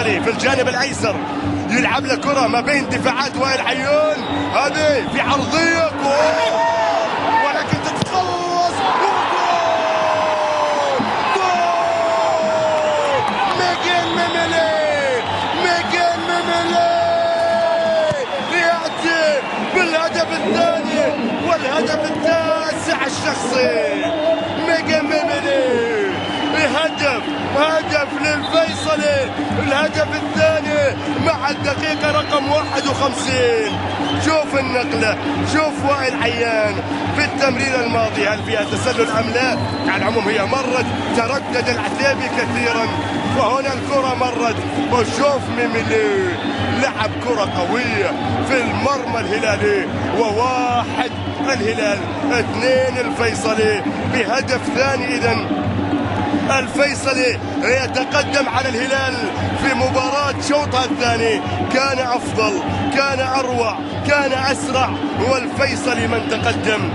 المدخلي في الجانب الايسر، يلعب له كره ما بين دفاعات وائل عيون، هذه في عرضيه جول ولكن تتخلص جول ميغان ميميلي يأتي بالهدف الثاني والهدف التاسع الشخصي. ميغان ميميلي هدف للفيصلي، الهدف الثاني مع الدقيقة رقم 51. شوف النقلة، شوف وائل عيان في التمريرة الماضية، هل فيها تسلل أم لا؟ على العموم هي مرت، تردد العتيبي كثيرا وهنا الكرة مرت، وشوف ميميلي لعب كرة قوية في المرمى الهلالي، وواحد الهلال 2 الفيصلي بهدف ثاني. إذن الفيصلي يتقدم على الهلال في مباراة شوطها الثاني، كان أفضل، كان أروع، كان أسرع، والفيصلي من تقدم.